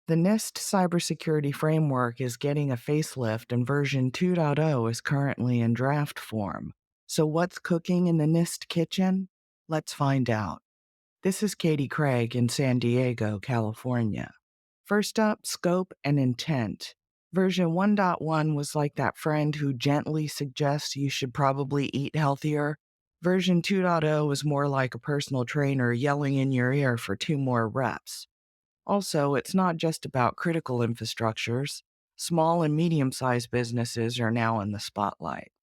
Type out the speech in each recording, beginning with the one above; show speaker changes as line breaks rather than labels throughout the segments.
The NIST Cybersecurity Framework is getting a facelift and version 2.0 is currently in draft form. So, what's cooking in the NIST kitchen? Let's find out. This is Katy Craig in San Diego, California. First up, scope and intent. Version 1.1 was like that friend who gently suggests you should probably eat healthier. Version 2.0 was more like a personal trainer yelling in your ear for 2 more reps. Also, it's not just about critical infrastructures. Small and medium-sized businesses are now in the spotlight.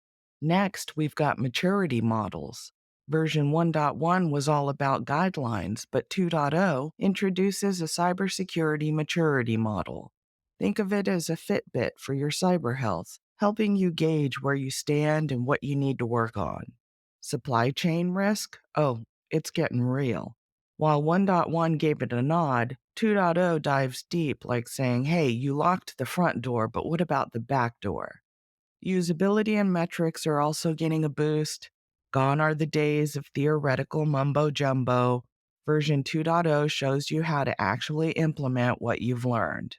Next, we've got maturity models. Version 1.1 was all about guidelines, but 2.0 introduces a cybersecurity maturity model. Think of it as a Fitbit for your cyber health, helping you gauge where you stand and what you need to work on. Supply chain risk? Oh, it's getting real. While 1.1 gave it a nod, 2.0 dives deep, like saying, hey, you locked the front door, but what about the back door? Usability and metrics are also getting a boost. Gone are the days of theoretical mumbo jumbo. Version 2.0 shows you how to actually implement what you've learned.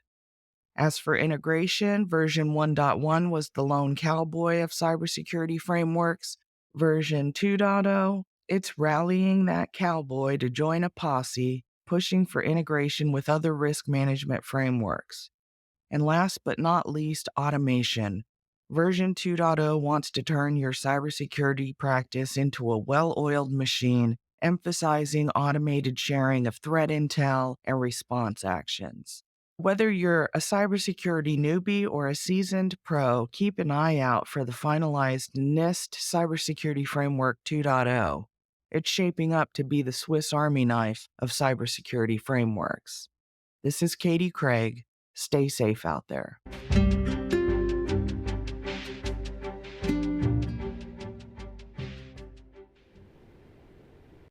As for integration, version 1.1 was the lone cowboy of cybersecurity frameworks. Version 2.0, it's rallying that cowboy to join a posse, pushing for integration with other risk management frameworks. And last but not least, automation. Version 2.0 wants to turn your cybersecurity practice into a well-oiled machine, emphasizing automated sharing of threat intel and response actions. Whether you're a cybersecurity newbie or a seasoned pro, keep an eye out for the finalized NIST Cybersecurity Framework 2.0. It's shaping up to be the Swiss Army knife of cybersecurity frameworks. This is Katy Craig. Stay safe out there.